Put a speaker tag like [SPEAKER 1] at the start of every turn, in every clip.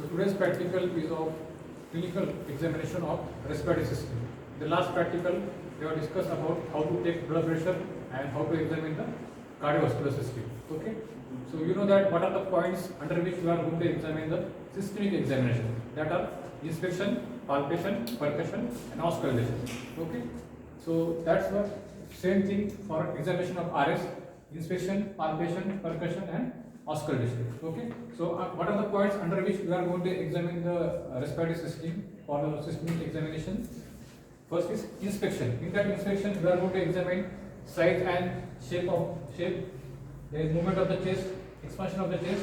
[SPEAKER 1] So today's practical is of clinical examination of respiratory system. The last practical we have discussed about how to take blood pressure and how to examine the cardiovascular system. Okay. So you know that what are the points under which we are going to examine the systemic examination, that are inspection, palpation, percussion and auscultation. Okay. So that's the same thing for examination of RS: inspection, palpation, percussion and auscultation. Okay. So what are the points under which we are going to examine the respiratory system for the systemic examination? First is inspection. In that inspection, we are going to examine size and shape, the movement of the chest, expansion of the chest,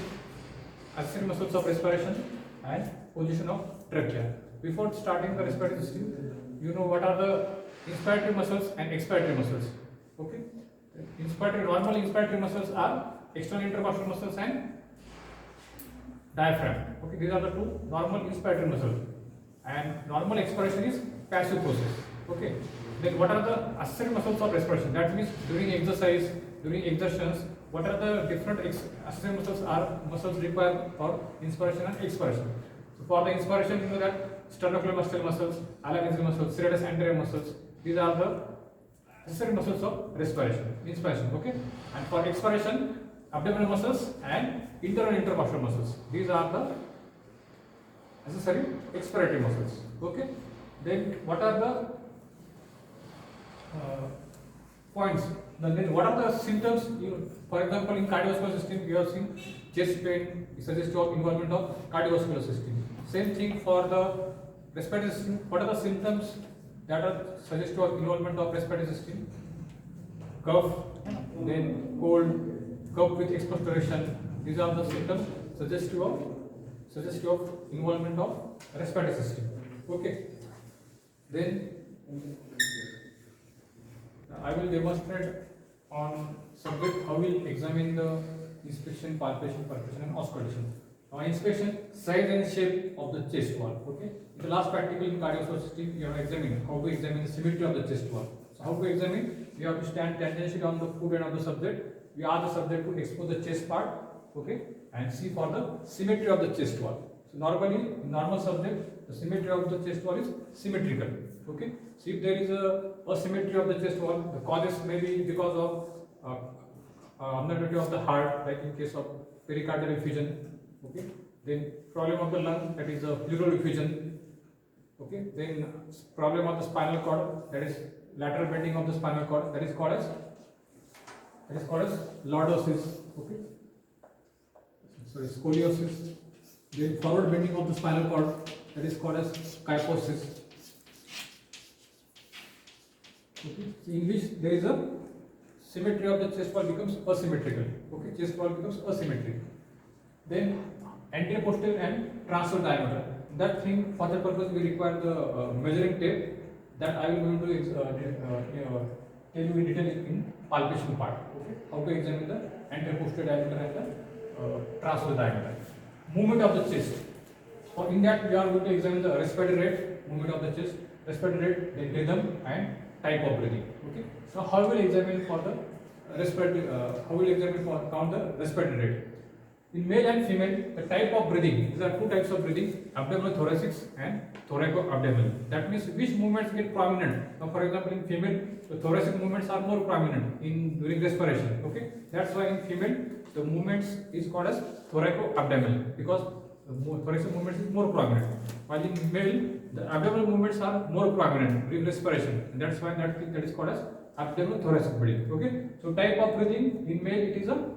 [SPEAKER 1] accessory muscles of respiration, and position of trachea. Before starting the respiratory system, you know what are the inspiratory muscles and expiratory muscles. Okay. Normal inspiratory muscles are external intercostal muscles and diaphragm. Okay, these are the two normal inspiratory muscles, and normal expiration is passive process. Okay. Then what are the accessory muscles of respiration? That means during exercise, during exertions, what are the different accessory muscles required for inspiration and expiration? So for the inspiration, you know that sternocleidomastoid muscles, laryngeal muscles, serratus anterior muscles. These are the accessory muscles of respiration, inspiration. Okay. And for expiration, abdominal muscles and internal intercostal muscles. These are the accessory expiratory muscles. Okay. Then what are the points? Then what are the symptoms? For example, in cardiovascular system, you have seen chest pain is suggestive of involvement of cardiovascular system. Same thing for the respiratory system. What are the symptoms that are suggestive of involvement of respiratory system? Cough, then cold, cough with expectoration. These are the symptoms suggestive of involvement of respiratory system. Okay. Then I will demonstrate on subject how we will examine the inspection, palpation, percussion and auscultation. Now inspection, size and shape of the chest wall. Okay. In the last practical in cardiovascular system, you have examined how to examine the symmetry of the chest wall. So how to examine? You have to stand tangentially on the forehead of the subject. We ask the subject to expose the chest part, okay, and see for the symmetry of the chest wall. So normally, in normal subject, the symmetry of the chest wall is symmetrical. Okay. So if there is a asymmetry of the chest wall, the causes may be because of abnormality of the heart, like in case of pericardial effusion. Okay. Then problem of the lung, that is a pleural effusion. Okay. Then problem of the spinal cord, that is lateral bending of the spinal cord, that is called as lordosis. Okay. Sorry, scoliosis. Then forward bending of the spinal cord, that is called as kyphosis. Okay. So in which there is a symmetry of the chest wall becomes asymmetrical. Okay, chest wall becomes asymmetric. Then anterior, posterior and transverse diameter. That thing, for that purpose we require the measuring tape, that I will be able to tell you in detail in palpation part. Okay, how to examine the anterior, posterior diameter and the transverse diameter. Movement of the chest. For in that we are going to examine the respiratory rate, movement of the chest, respiratory rate, then rhythm and type of breathing. Okay. So how will examine for the respiratory? How will examine for count the respiratory rate? In male and female, the type of breathing. These are two types of breathing: abdominal thoracic and thoraco-abdominal. That means which movements get prominent. Now, for example, in female, the thoracic movements are more prominent during respiration. Okay. That's why in female the movements is called as thoraco-abdominal, because the thoracic movements is more prominent. While in male, the abdominal movements are more prominent during respiration, and that's why that is called as abdominal thoracic breathing. Okay. So type of breathing in male it is a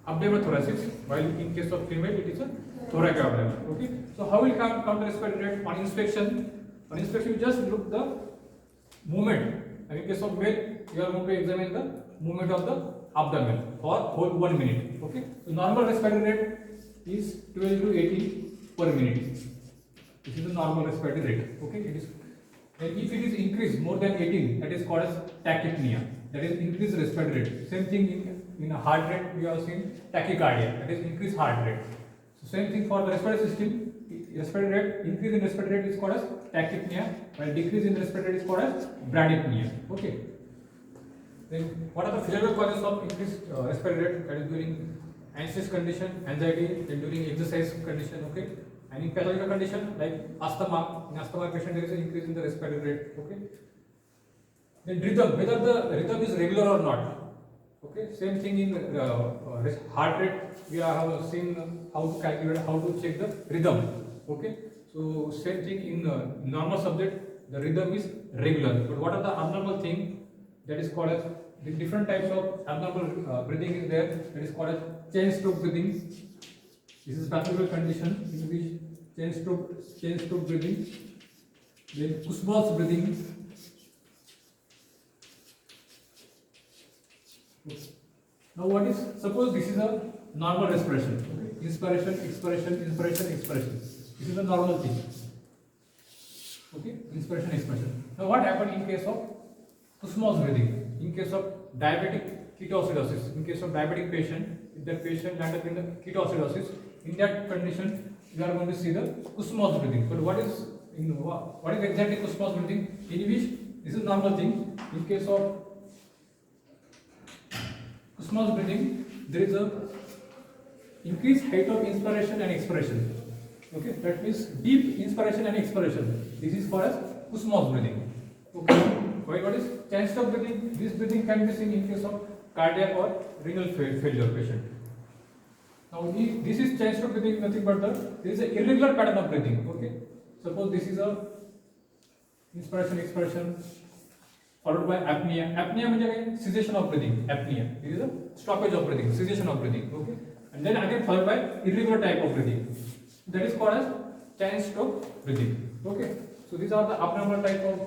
[SPEAKER 1] abdominal thoracic, while in case of female it is a thoraco-abdominal. Okay. So how will count the respiratory rate on inspection? On inspection, you just look the movement. And in case of male, you are going to examine the movement of the abdomen for whole 1 minute. Okay. So normal respiratory rate is 12 to 18 per minute. This is the normal respiratory rate. Okay. It is. And if it is increased more than 18, that is called as tachypnea. That is increased respiratory rate. Same thing in a heart rate, we have seen tachycardia. That is increased heart rate. So same thing for the respiratory system. Respiratory rate, increase in respiratory rate is called as tachypnea, while decrease in respiratory rate is called as bradypnea. Okay. Then what are the physiological causes of increased respiratory rate? That is during anxious condition, anxiety, then during exercise condition, okay, And in pathological condition like asthma, in asthma patient there is an increase in the respiratory rate. Okay. Then rhythm, whether the rhythm is regular or not. Okay, same thing in heart rate. We have seen how to calculate, how to check the rhythm. Okay, so same thing in normal subject, the rhythm is regular. But what are the abnormal thing? That is called as the different types of abnormal breathing is there. That is called as chain stroke breathing. This is pathological condition in which chain stroke breathing. Then Kussmaul's breathing. Now what is, suppose this is a normal respiration, okay? Inspiration, expiration, inspiration, expiration. This is a normal thing. Okay, inspiration, expiration. Now what happened in case of Kussmaul's breathing? In case of diabetic ketoacidosis, in case of diabetic patient, if that patient land up in the ketoacidosis, in that condition we are going to see the Kussmaul's breathing. But what is exactly Kussmaul's breathing? In which this is normal thing. In case of Kussmaul's breathing, there is a increased height of inspiration and expiration. Okay, that means deep inspiration and expiration. This is called as Kussmaul's breathing. Okay, what is chain stroke breathing? This breathing can be seen in case of cardiac or renal failure patient. Now, this is chain stroke breathing, nothing but there is an irregular pattern of breathing. Okay, suppose this is a inspiration, expiration, followed by apnea. Apnea means cessation of breathing. Apnea. This is a stoppage of breathing, cessation of breathing. Okay, and then again followed by irregular type of breathing. That is called as chain stroke breathing. Okay, so these are the abnormal type of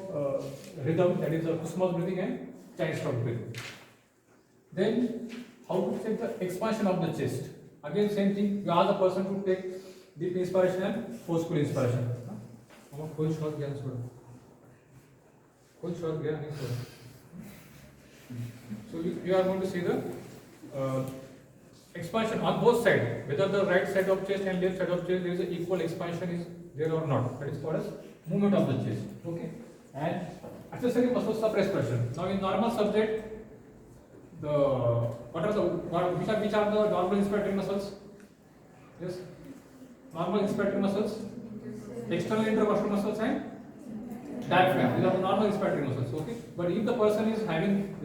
[SPEAKER 1] rhythm. That is the Kussmaul's breathing and chain stroke breathing. Then how to check the expansion of the chest? Again same thing. You ask the person to take deep inspiration and forceful inspiration. So you are going to see the expansion on both sides, whether the right side of chest and left side of chest there is an equal expansion is there or not. That is called as movement of the chest. Okay, and accessory muscles of respiration. Now in normal subject, which are the normal inspiratory muscles? Yes, normal inspiratory muscles, external intercostal muscles and diaphragm. These are the normal inspiratory muscles. Okay, but if the person is having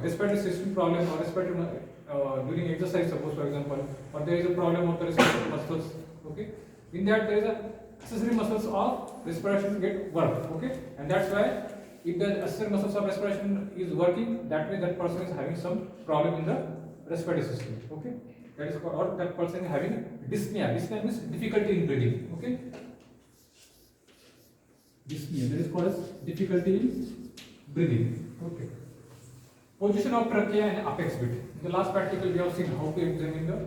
[SPEAKER 1] respiratory system problem or respiratory during exercise, suppose for example, or there is a problem of the respiratory muscles. Okay, in that there is a accessory muscles of respiration get work. Okay, and that's why if the accessory muscles of respiration is working, that means that person is having some problem in the respiratory system. Okay, that is called, or that person is having dyspnea. Dyspnea means difficulty in breathing. Okay, dyspnea, that is called as difficulty in breathing. Okay, position of trachea and apex bit. In the last practical, we have seen how to examine the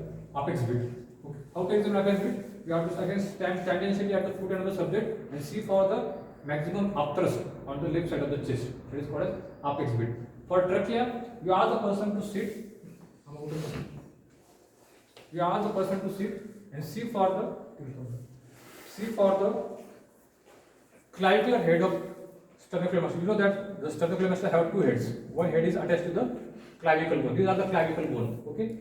[SPEAKER 1] apex bit. Okay, how to examine apex bit? We have to again stand tangentially at the foot end of the subject and see for the maximum upthrust on the left side of the chest. That is called as apex bit. For trachea, you ask the person to sit. You ask the person to sit and see for the clavicular head of sternocleidomastoid muscle. You know that the sternocleidomastoid muscle have two heads. One head is attached to the clavicle bone. These are the clavicle bone. Okay.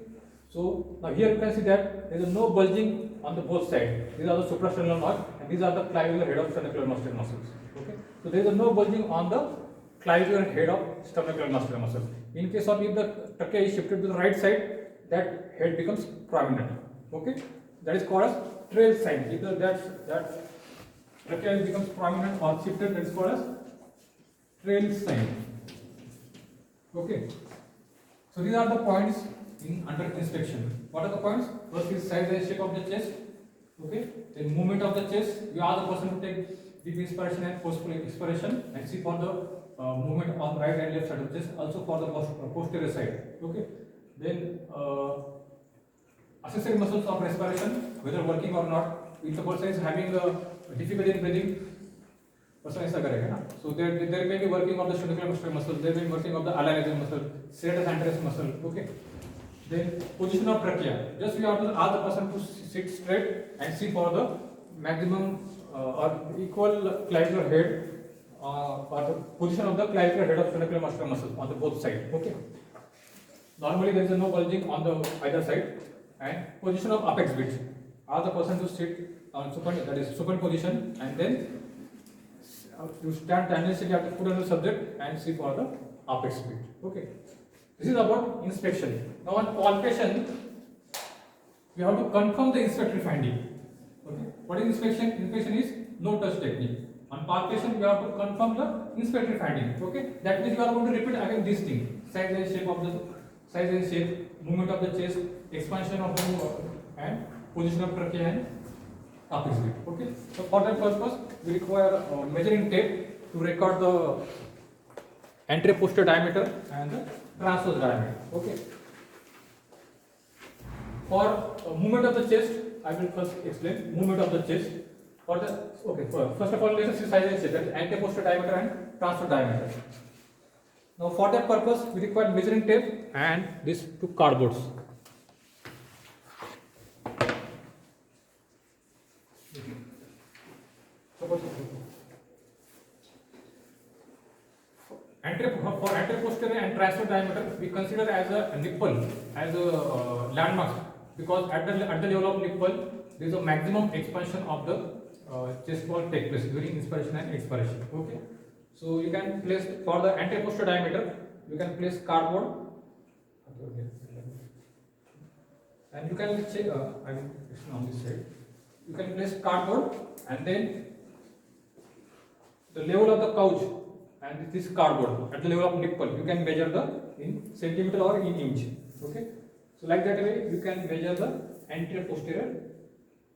[SPEAKER 1] So now here you can see that there is no bulging on the both sides. These are the suprasternal nerve and these are the clavicular head of sternocleidomastoid muscles. Okay. So there is no bulging on the clavicular head of sternocleidomastoid muscle. In case of if the trachea is shifted to the right side, that head becomes prominent. Okay. That is called as trail sign. If that trachea becomes prominent or shifted, that is called as trail sign. Okay. So these are the points in under inspection. What are the points? First is size and shape of the chest. Okay. Then movement of the chest. You ask the person to take deep inspiration and forceful expiration and see for the movement on right and left side of the chest. Also for the posterior side. Okay. Then accessory muscles of respiration, whether working or not. If the person is having difficulty in breathing, person ऐसा करेगा ना. So there may be working of the sternocleidomastoid muscle, there may be working of the alaryngeal muscle, serratus anterior muscle. Okay. Then position of trachea. Just we have to ask the person to sit straight and see for the maximum or equal clavicular head or the position of the clavicular head of sternocleidomastoid muscle on the both sides. Okay. Normally there is no bulging on the either side. And position of apex bit. ask the person to sit on supine position, and then you stand tendency you have to put on the subject and see for the apex speed. Okay, this is about inspection. Now on palpation, we have to confirm the inspectory finding. Okay, what is inspection? Inspection is no touch technique. On palpation, we have to confirm the inspectory finding. Okay, that means you are going to repeat again this thing: size and shape of the movement of the chest, expansion of the and position of trachea and apex beat. Okay, so for that purpose, we require measuring tape to record the anterior posterior diameter and the transverse diameter. Okay. For movement of the chest, I will first explain movement of the chest. For the first of all, let us see size and shape, that is anterior posterior diameter and transverse diameter. Now, for that purpose, we require measuring tape and these two cardboards. For anterior posterior and transverse diameter, we consider as a nipple as a landmark, because at the level of nipple there is a maximum expansion of the chest wall take place during inspiration and expiration. Okay, so you can place for the anterior posterior diameter, you can place cardboard, and you can check. I mean, it's on this side. You can place cardboard, and then the level of the couch and this cardboard at the level of nipple, you can measure the in centimeter or in inch. Okay, so like that way you can measure the anterior posterior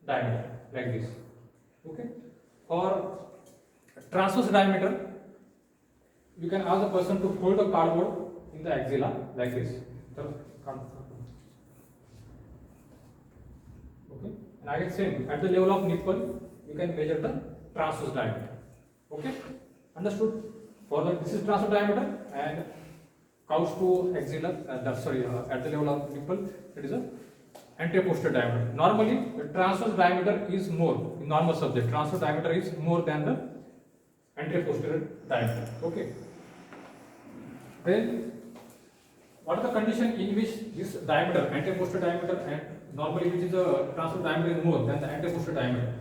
[SPEAKER 1] diameter like this. Okay, for transverse diameter, you can ask the person to hold the cardboard in the axilla like this. Okay, and again same at the level of nipple, you can measure the transverse diameter. Okay, understood? For the this is transverse diameter, and couch to axilla, at the level of nipple, that is a anterior posterior diameter. Normally, the transverse diameter is more in normal subject. Transverse diameter is more than the anterior posterior diameter. Okay. Then, what are the condition in which this diameter, anterior posterior diameter, and normally which is the transverse diameter is more than the anterior posterior diameter?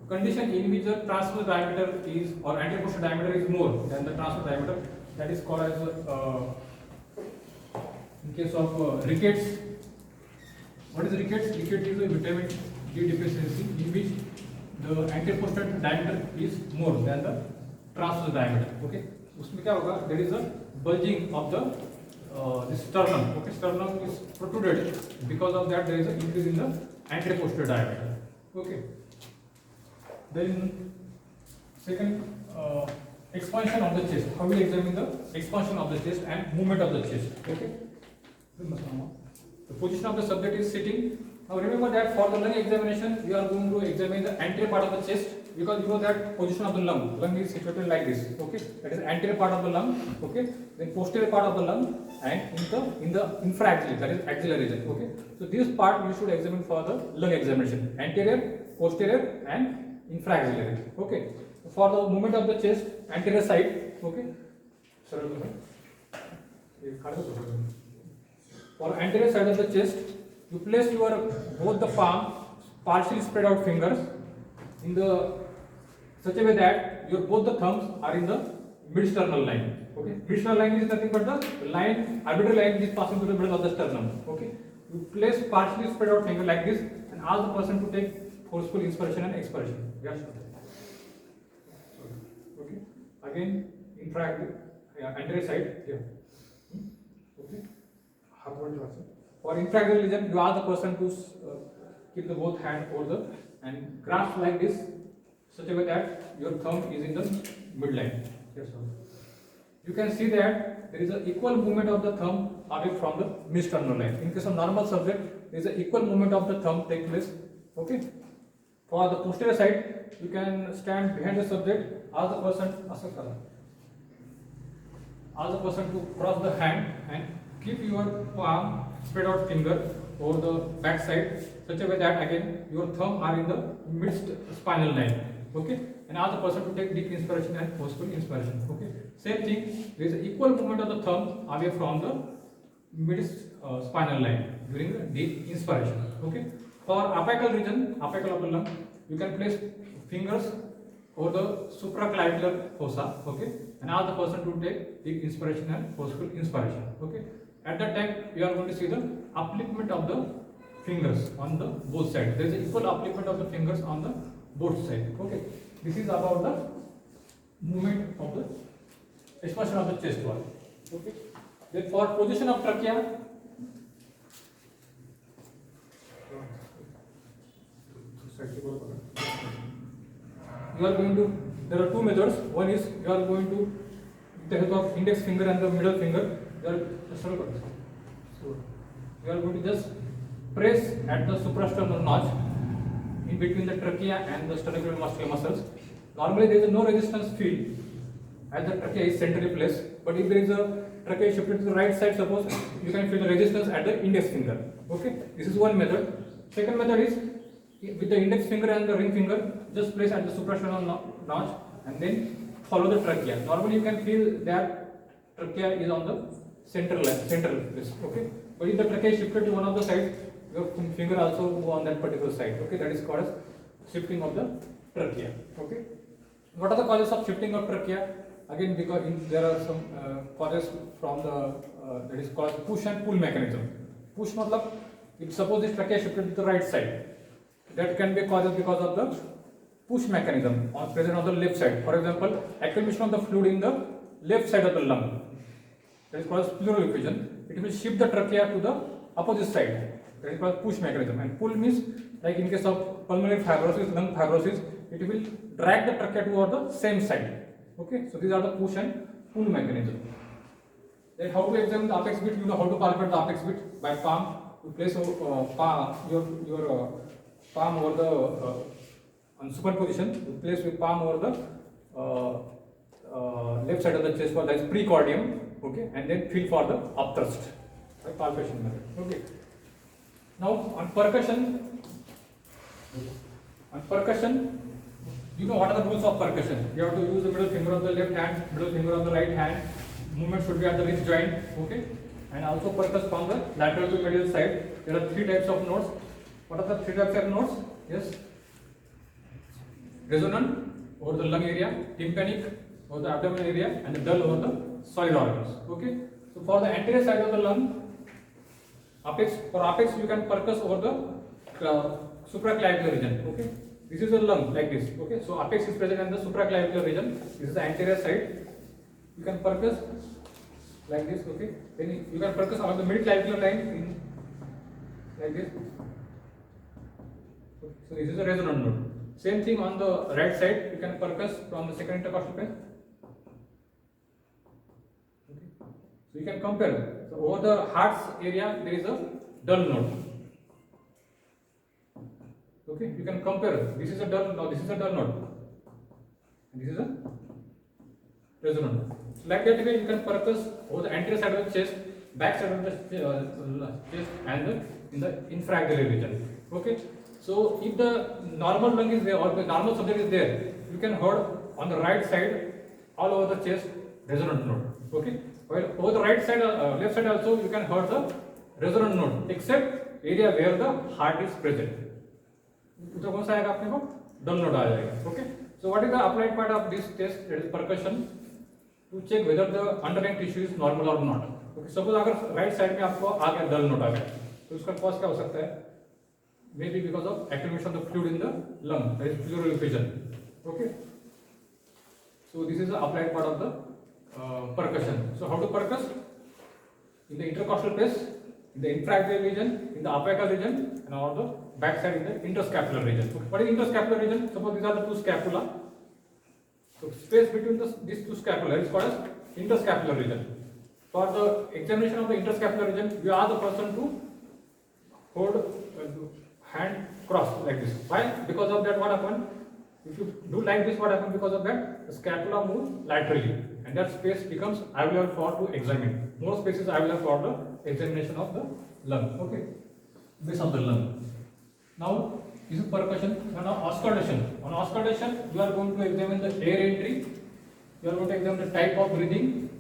[SPEAKER 1] Condition in which the transverse diameter is or anterior posterior diameter is more than the transverse diameter, that is called as in case of rickets. What is rickets? Rickets is a vitamin D deficiency in which the anterior posterior diameter is more than the transverse diameter. Okay, उसमें क्या होगा? There is a bulging of the this sternum. Okay, sternum is protruded. Because of that, there is an increase in the anterior posterior diameter. Okay. Then second, expansion of the chest. How we examine the expansion of the chest and movement of the chest. Okay. The position of the subject is sitting. Now remember that for the lung examination, we are going to examine the anterior part of the chest, because you know that position of the lung. Lung is situated like this. Okay, that is anterior part of the lung. Okay, then posterior part of the lung, and in the infraaxillary, that is axillary region. Okay, so this part you should examine for the lung examination: anterior, posterior, and infraaxillary. Okay, for the movement of the chest, anterior side. Okay, for anterior side of the chest, you place your both the palm, partially spread out fingers in the such a way that your both the thumbs are in the mid-sternal line. Okay, mid-sternal line is nothing but the line, arbitrary line which is passing through the middle of the sternum. Okay, you place partially spread out finger like this and ask the person to take forceful inspiration and expiration. Yes. Okay. Again, anterior side here. Okay. For infraaxillary region, you ask the person to keep the both hand over the and grasp like this, such a way that your thumb is in the midline. Yes, sir. You can see that there is an equal movement of the thumb away from the mid-sternal line. In case of normal subject, there is an equal movement of the thumb take place. Okay. For the posterior side, you can stand behind the subject, ask the person to cross the hand and keep your palm spread out finger over the back side, such a way that again your thumb are in the mid spinal line. Okay, and ask the person to take deep inspiration and forceful inspiration. Okay, same thing, there is an equal movement of the thumb away from the mid spinal line during the deep inspiration. Okay, For apical region, apical of the lung, you can place fingers over the supraclavicular fossa, okay, and ask the person to take deep inspiration and forceful inspiration, okay. At that time, you are going to see the upliftment of the fingers on the both sides. There is an equal upliftment of the fingers on the both sides, okay. This is about the movement of the expansion of the chest wall, okay. Then for position of trachea, you are going to, there are two methods. One is you are going to, with the help of index finger and the middle finger, you are going to just press at the suprasternal notch in between the trachea and the sternocleidomastoid muscles. Normally there is no resistance field as the trachea is centrally placed, but if there is a trachea shifted to the right side, suppose, you can feel the resistance at the index finger, okay. This is one method. Second method is with the index finger and the ring finger, just place at the suprasternal notch and then follow the trachea. Normally you can feel that trachea is on the central place, okay. But if the trachea is shifted to one of the sides, your finger also move on that particular side, okay. That is called as shifting of the trachea, okay. What are the causes of shifting of trachea? Again, because there are some causes from the that is called push and pull mechanism. Push matlab, if suppose this trachea shifted to the right side, that can be caused because of the push mechanism present on the left side. For example, accumulation of the fluid in the left side of the lung, that is called as pleural effusion. It will shift the trachea to the opposite side. That is called push mechanism. And pull means, like in case of pulmonary fibrosis, lung fibrosis, it will drag the trachea toward the same side. Okay, so these are the push and pull mechanism. Then how to examine the apex bit? You know how to palpate the apex bit by palm. You place your palm over the on supine position. You place your palm over the left side of the chest wall, that is precordium. Okay, and then feel for the upthrust by palpation method. Okay. Now on percussion, you know what are the rules of percussion. You have to use the middle finger of the left hand, middle finger of the right hand. Movement should be at the wrist joint. Okay, and also percuss from the lateral to medial side. There are three types of notes. What are the three types of notes? Yes, resonant over the lung area, tympanic over the abdominal area, and the dull over the solid organs. Okay, so for the anterior side of the lung, apex, for apex you can percuss over the supraclavicular region. Okay, this is a lung like this. Okay, so apex is present in the supraclavicular region. This is the anterior side. You can percuss like this. Okay, then you can percuss along the midclavicular line in like this. So this is a resonant node. Same thing on the right side. You can percuss from the second intercostal plane. Okay. So you can compare. So over the heart's area there is a dull node. Okay, you can compare. This is a dull. Now this is a dull node. And this is a resonant node. So like that way you can percuss over the anterior side of the chest, back side of the chest, and in the infraaxillary region. Okay. So if the normal lung is there or the normal subject is there, you can hear on the right side all over the chest resonant node. Okay. While over the right side, left side also you can hear the resonant node, except area where the heart is present. तो कौन सा आएगा आपने को dull node आ जाएगा. Okay. So what is the applied part of this test? That is percussion to check whether the underlying tissue is normal or not. Okay. Suppose अगर right side में आपको आ गया dull node आ गया, तो उसका cause क्या हो सकता है? Maybe because of accumulation of the fluid in the lung, that is pleural effusion. Okay. So this is the applied part of the percussion. So how to percuss? In the intercostal space, in the infraaxillary region, in the apical region, and on the back side in the interscapular region. Okay. What is interscapular region? Suppose these are the two scapula. So space between these two scapula is called as interscapular region. For the examination of the interscapular region, you ask the person to hold hand crossed like this. Why? Because of that, what happens? If you do like this, what happens? Because of that, the scapula moves laterally, and that space becomes alveolar for to examine. More space is alveolar for the examination of the lung. Okay, base of the lung. Now this is percussion. Now auscultation. On auscultation, you are going to examine the air entry. You are going to examine the type of breathing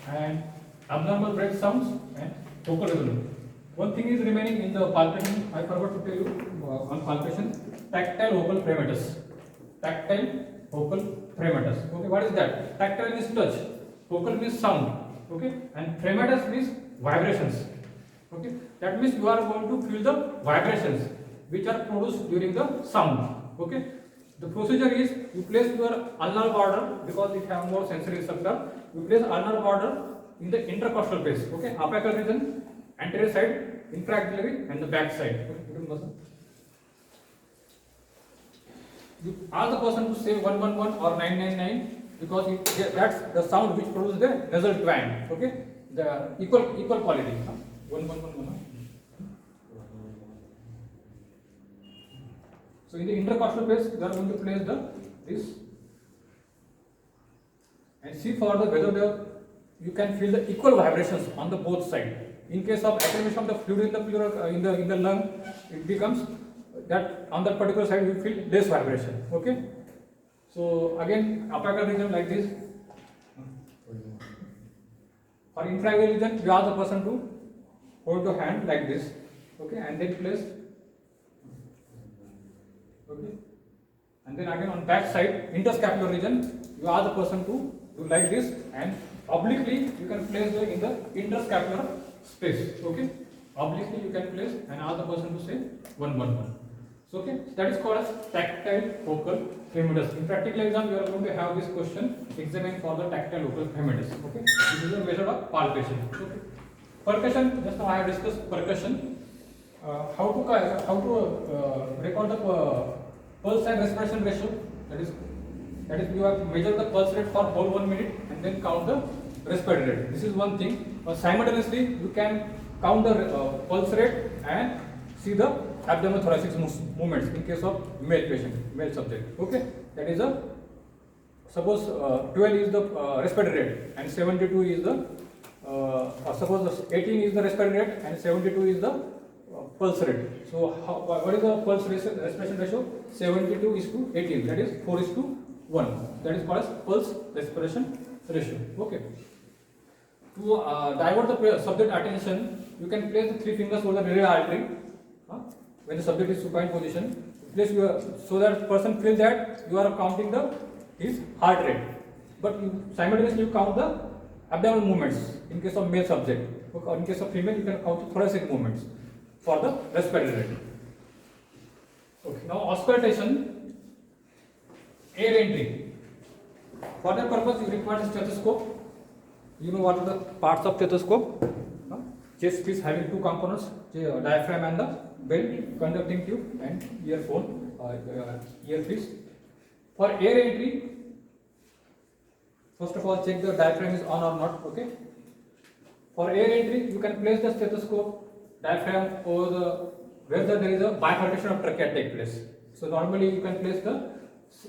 [SPEAKER 1] and abnormal breath sounds and vocal resonance. One thing is remaining in the palpation. I forgot to tell you. on palpation, tactile vocal frematus. Tactile vocal frematus. Okay, what is that? Tactile means touch, vocal means sound. Okay, and frematus means vibrations. Okay, that means you are going to feel the vibrations which are produced during the sound. Okay, the procedure is you place your ulnar border, because it have more sensory receptor. You place ulnar border in the intercostal space. Okay, apical region, anterior side, infraaxillary, and the back side. Okay, you ask the person to say 111 or 999, because that's the sound which produces the nasal twang. Okay, the equal quality. 111. So in the intercostal space, you are going to place this and see for the whether you can feel the equal vibrations on the both side. In case of accumulation of the fluid in the pleural, in the lung, it becomes that on that particular side you feel less vibration. Okay. So again, apical region like this. For infraaxillary region, you ask the person to hold the hand like this. Okay, and then place. Okay, and then again on back side, interscapular region, you ask the person to do like this, and obliquely you can place the in the interscapular space. Okay, obliquely you can place and ask the person to say 111. So okay, that is called as tactile vocal frematus. In practical exam, you are going to have this question examined for the tactile vocal frematus. Okay, this is a measure of palpation. Okay, percussion. Just now I have discussed percussion. How to record the pulse and respiration ratio. That is you have measure the pulse rate for whole 1 minute and then count the respiratory rate. This is one thing. Simultaneously, you can count the pulse rate and see the abdominal thoracic movements in case of male patient, male subject. Okay, that is a suppose 12 is the respiratory rate and 72 is the suppose 18 is the respiratory rate and 72 is the pulse rate. So what is the pulse respiration ratio? 72 is to 18. That is 4 is to 1. That is called as pulse respiration ratio. Okay. To divert the subject attention, you can place the 3 fingers over the biliary artery. When the subject is supine position, place your, so that person feels that you are counting his heart rate, but simultaneously you count the abdominal movements in case of male subject. Okay. In case of female, you can count the thoracic movements for the respiratory rate. Okay. Now auscultation, air entry. For that purpose, you require a stethoscope. You know what are the parts of stethoscope? Chest piece having 2 components: diaphragm and the belt, conducting tube, and earphone, earpiece. For air entry, first of all check the diaphragm is on or not. Okay. For air entry, you can place the stethoscope diaphragm over where there is a bifurcation of trachea take place. So normally you can place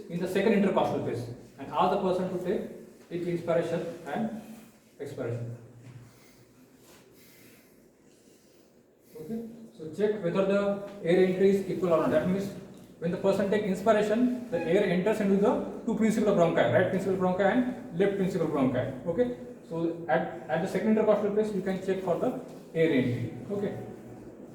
[SPEAKER 1] in the second intercostal space and ask the person to take inspiration and expiration. Okay. So check whether the air entry is equal or not. That means when the person takes inspiration, the air enters into the 2 principal bronchi, right principal bronchi and left principal bronchi. Okay. So at the second intercostal place, you can check for the air entry. Okay.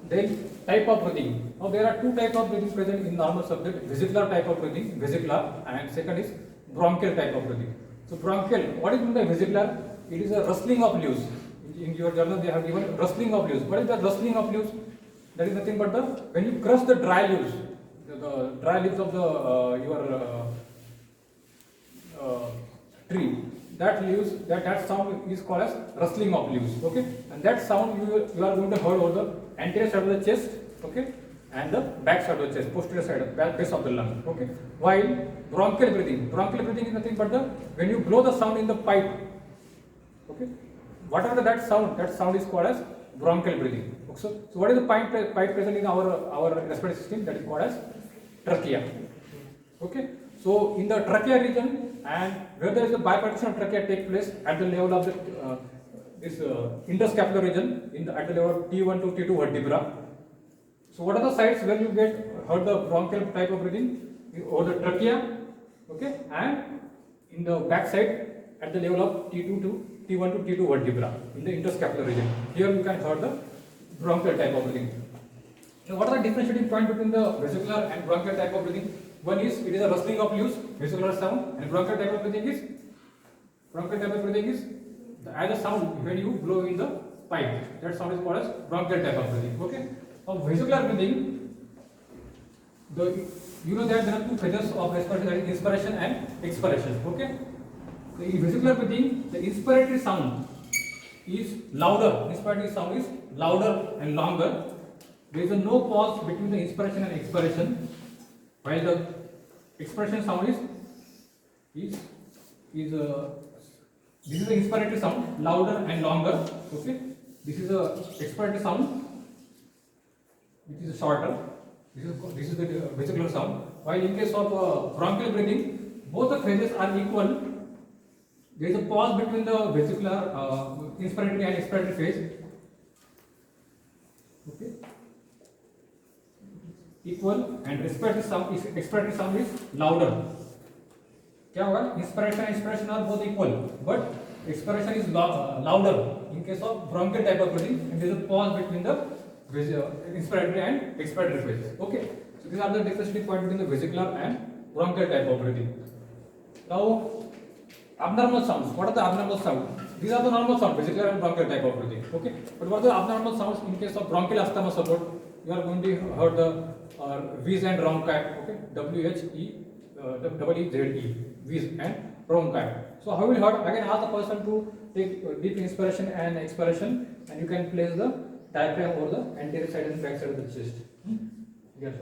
[SPEAKER 1] Then type of breathing. Now there are 2 types of breathing present in normal subject: vesicular type of breathing, vesicular, and second is bronchial type of breathing. So bronchial, what is meant by vesicular? It is a rustling of leaves. In your journal they have given rustling of leaves. What is the rustling of leaves? That is nothing but when you crush the dry leaves, the dry leaves of the your tree. That sound is called as rustling of leaves. Okay, and that sound you are going to hear over the anterior side of the chest. Okay, and the back side of the chest, posterior side, back base of the lung. Okay, while bronchial breathing is nothing but when you blow the sound in the pipe. Okay, whatever that sound is called as bronchial breathing. So what is the pipe present in our respiratory system? That is called as trachea. Okay, so in the trachea region, and where there is a bifurcation of trachea take place at the level of the this interscapular region at the level of T1 to T2 vertebra. So what are the sites where you heard the bronchial type of breathing? Over the trachea, okay, and in the back side at the level of T1 to T2 vertebra in the interscapular region. Here you can hear the bronchial type of breathing. Now, what are the differentiating point between the vesicular and bronchial type of breathing? One is it is a rustling of leaves, vesicular sound, and bronchial type of breathing is as a sound when you blow in the pipe. That sound is called as bronchial type of breathing. Okay. Now, vesicular breathing, you know that there are two phases of respiration, that is inspiration and expiration. Okay. In vesicular breathing, the inspiratory sound is louder. Inspiratory sound is louder and longer. There is no pause between the inspiration and expiration, while the expiration sound is this is the inspiratory sound, louder and longer. Okay, this is the expiratory sound, which is shorter. This is the vesicular sound. While in case of bronchial breathing, both the phases are equal. There is a pause between the vesicular inspiratory and expiratory phase. Okay, equal, and expiratory sound is louder. क्या होगा? Inspiration and expiration are both equal, but expiration is louder in case of bronchial type of breathing, and there is a pause between the inspiratory and expiratory phases. Okay, so these are the differentiating point between the vesicular and bronchial type of breathing. Now, abnormal sounds. What are the abnormal sounds? These are the normal sounds, vesicular and bronchial type of breathing. Okay, but what are the abnormal sounds in case of bronchial asthma support? You are going to hear the wheeze and bronchi. Okay, WHEEZE, wheeze and bronchi. So how will heard? Again, ask the person to take deep inspiration and expiration, and you can place the diaphragm over the anterior side and back side of the chest. Yes,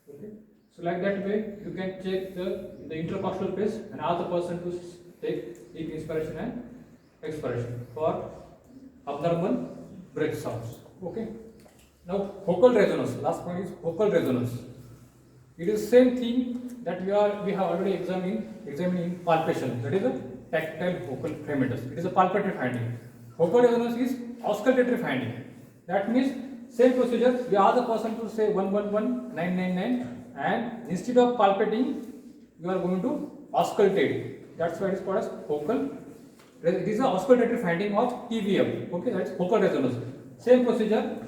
[SPEAKER 1] okay. So like that way, you can check the intercostal space and ask the person to take deep inspiration and expiration for abnormal breath sounds. Okay. Now, vocal resonance. Last point is vocal resonance. It is same thing that we have already examined in palpation. That is a tactile vocal trematous. It is a palpatory finding. Vocal resonance is auscultatory finding. That means same procedure. We ask the person to say 111 999, and instead of palpating, you are going to auscultate. That's why it is called as vocal. It is a auscultatory finding of TVM. Okay, that's vocal resonance. Same procedure.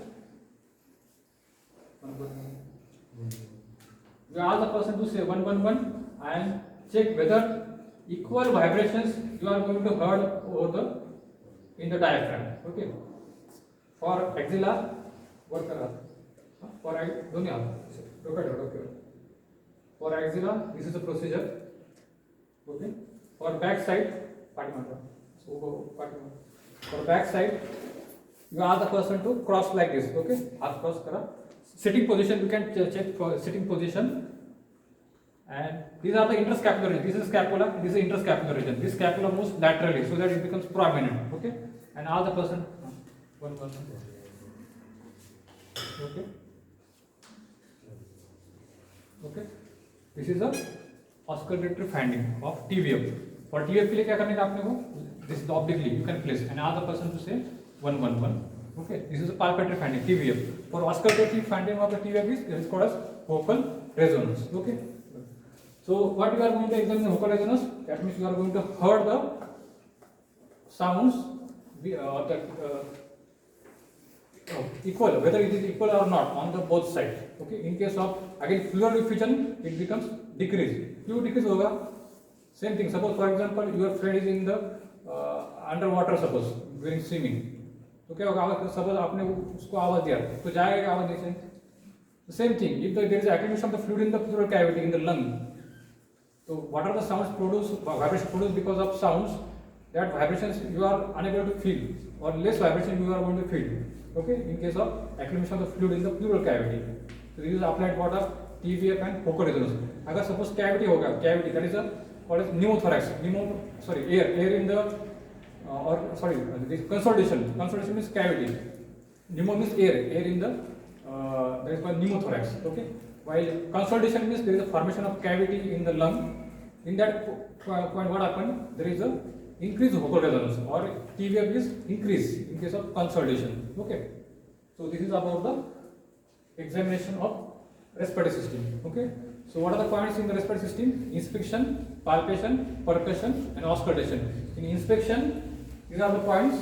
[SPEAKER 1] You ask the person to say 111 and check whether equal vibrations you are going to hear in the diaphragm. Okay. For axilla, what for for axilla, this is the procedure. Okay. For back side, for back side, you ask the person to cross like this. Okay. Ask cross kara. Sitting position, you can check for sitting position. And these are the interscapular region. This is scapula, this is interscapular region. This scapula moves laterally so that it becomes prominent. Okay. And ask the person. Okay. Okay. This is a auscultatory finding of TVM. For TVM के लिए क्या करने का आपने को? This is obliquely you can place and ask the person to say 111. Okay. This is a palpatory finding TVM. For auscultatory finding of the TVM is called as vocal resonance. Okay. So what you are going to examine vocal resonance? That means you are going to hear the sounds equal, whether it is equal or not on the both sides. Okay. In case of again fluid diffusion, it becomes decrease. Fluid decrease होगा. Same thing. Suppose for example your friend is in the underwater, suppose during swimming. तो क्या होगा? Suppose आपने उसको आवाज दिया तो जाएगा आवाज नीचे. The same thing. If there is accumulation of the fluid in the pleural cavity in the lung, so what are the sounds produced? Vibration produced because of sounds. That vibrations you are unable to feel, or less vibration you are going to feel. Okay. In case of accumulation of the fluid in the pleural cavity, so this is applied what of TVF and vocal resonance. अगर suppose cavity होगा, cavity that is a what is pneumothorax. Air in the this consolidation. Consolidation means cavity. Pneumo means air in the that is called pneumothorax. Okay. While consolidation means there is a formation of cavity in the lung. In that point, what happened? There is a increased vocal resonance, or TVF is increase in case of consolidation. Okay. So this is about the examination of respiratory system. Okay. So what are the points in the respiratory system? Inspection, palpation, percussion, and auscultation. In inspection, these are the points.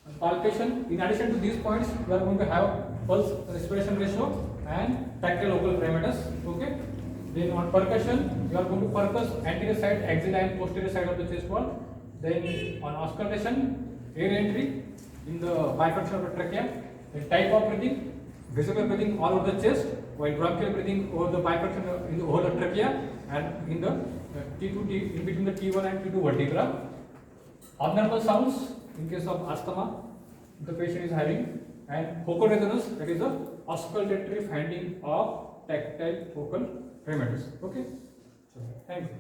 [SPEAKER 1] And palpation. In addition to these points, we are going to have pulse respiration ratio and tactile vocal parameters. Okay. Then on percussion, you are going to percuss anterior side, axilla and posterior side of the chest wall. Then on auscultation, air entry in the bifurcation of the trachea. Then type of breathing, vesicular breathing all over the chest, while bronchial breathing over the bifurcation in the whole of trachea and in the T2 T in between the T1 and T2 vertebra. Abnormal sounds in case of asthma the patient is having, and vocal resonance, that is the auscultatory finding of tactile vocal parameters. Okay, so thank you.